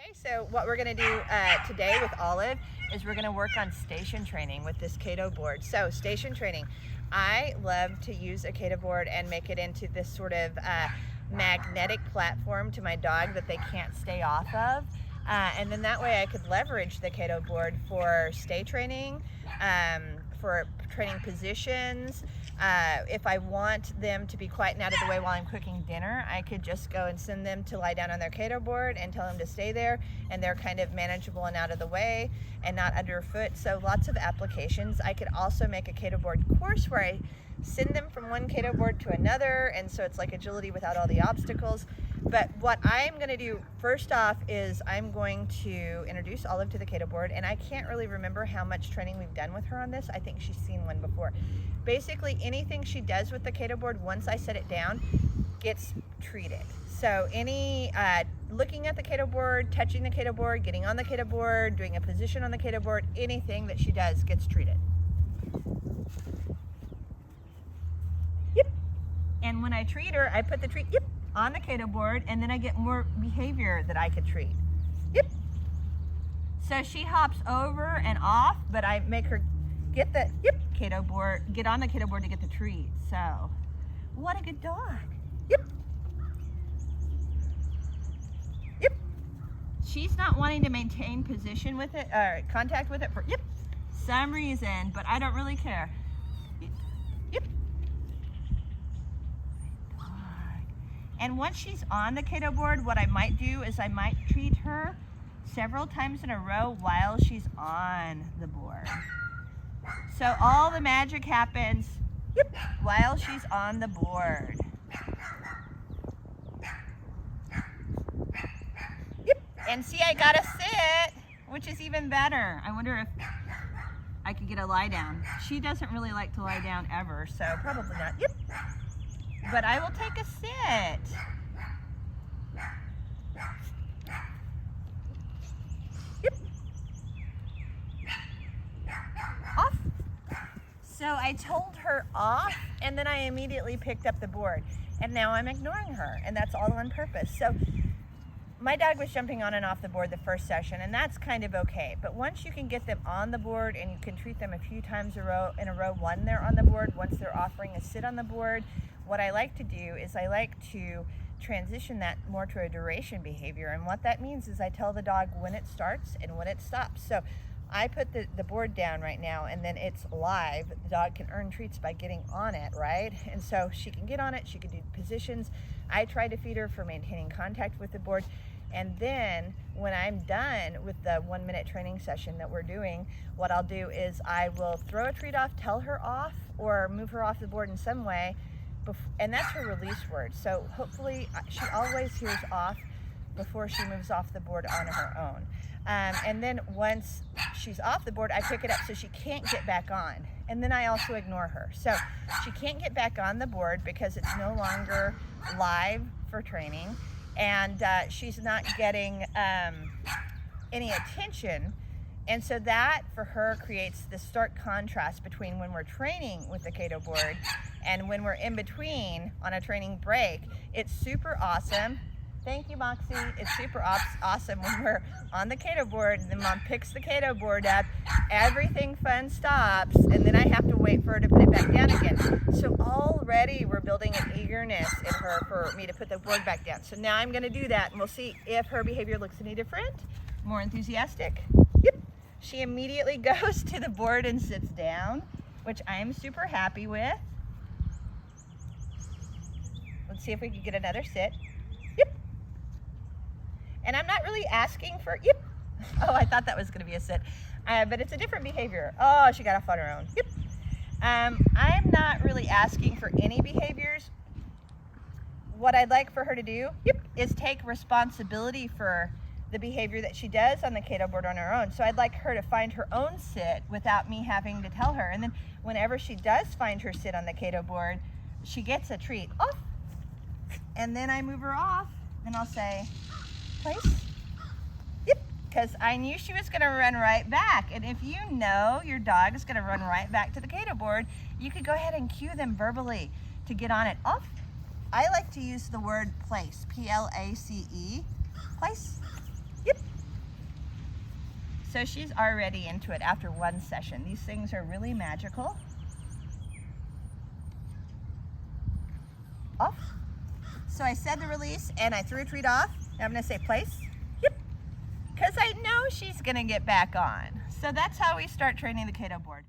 Okay, so what we're going to do today with Olive is we're going to work on station training with this Cato board. So station training, I love to use a Cato board and make it into this sort of magnetic platform to my dog that they can't stay off of. And then that way I could leverage the Cato board for stay training, for training positions. If I want them to be quiet and out of the way while I'm cooking dinner, I could just go and send them to lie down on their Cato board and tell them to stay there, and they're kind of manageable and out of the way and not underfoot. So lots of applications. I could also make a Cato board course where I send them from one Cato board to another, and so it's like agility without all the obstacles. But what I'm going to do first off is I'm going to introduce Olive to the Cato board, and I can't really remember how much training we've done with her on this. I think she's seen one before. Basically anything she does with the Cato board, once I set it down, gets treated. So any looking at the Cato board, touching the Cato board, getting on the Cato board, doing a position on the Cato board, anything that she does gets treated. Yep. And when I treat her, I put the treat, yep, on the Cato board, and then I get more behavior that I could treat. Yep. So she hops over and off, but I make her get the Cato board, get on the Cato board to get the treat. So, what a good dog. Yep. Yep. She's not wanting to maintain position with it, or contact with it for some reason, but I don't really care. Yep. And once she's on the Cato board, what I might do is I might treat her several times in a row while she's on the board. So all the magic happens while she's on the board. Yep. And see, I got a sit, which is even better. I wonder if I could get a lie down. She doesn't really like to lie down ever, so probably not. Yep. But I will take a sit. Off. So I told her off, and then I immediately picked up the board, and now I'm ignoring her, and that's all on purpose. So my dog was jumping on and off the board the first session, and that's kind of okay. But once you can get them on the board and you can treat them a few times in a row when they're on the board, once they're offering a sit on the board, what I like to do is I like to transition that more to a duration behavior. And what that means is I tell the dog when it starts and when it stops. So I put the board down right now, and then it's live. The dog can earn treats by getting on it, right? And so she can get on it, she can do positions. I try to feed her for maintaining contact with the board. And then when I'm done with the 1 minute training session that we're doing, what I'll do is I will throw a treat off, tell her off, or move her off the board in some way. And that's her release word. So hopefully she always hears off before she moves off the board on her own. And then once she's off the board, I pick it up so she can't get back on. And then I also ignore her. So she can't get back on the board because it's no longer live for training. And she's not getting any attention. And so that for her creates the stark contrast between when we're training with the Cato board and when we're in between on a training break. It's super awesome. Thank you, Moxie. It's super awesome when we're on the Cato board, and then Mom picks the Cato board up, everything fun stops, and then I have to wait for her to put it back down again. So already we're building an eagerness in her for me to put the board back down. So now I'm gonna do that, and we'll see if her behavior looks any different, more enthusiastic. Yep. She immediately goes to the board and sits down, which I am super happy with. Let's see if we can get another sit. Yep. And I'm not really asking for, yep. Oh, I thought that was gonna be a sit. But it's a different behavior. Oh, she got off on her own. Yep. I'm not really asking for any behaviors. What I'd like for her to do, is take responsibility for the behavior that she does on the Cato board on her own. So I'd like her to find her own sit without me having to tell her. And then whenever she does find her sit on the Cato board, she gets a treat. Off. And then I move her off, and I'll say, place. Yep, because I knew she was gonna run right back. And if you know your dog is gonna run right back to the Cato board, you could go ahead and cue them verbally to get on it. Off. I like to use the word place, P-L-A-C-E, place. Yep, So she's already into it after one session. These things are really magical. Off. So I said the release and I threw a treat off. Now I'm gonna say place. Yep. Because I know she's gonna get back on. So that's how we start training the Kato board.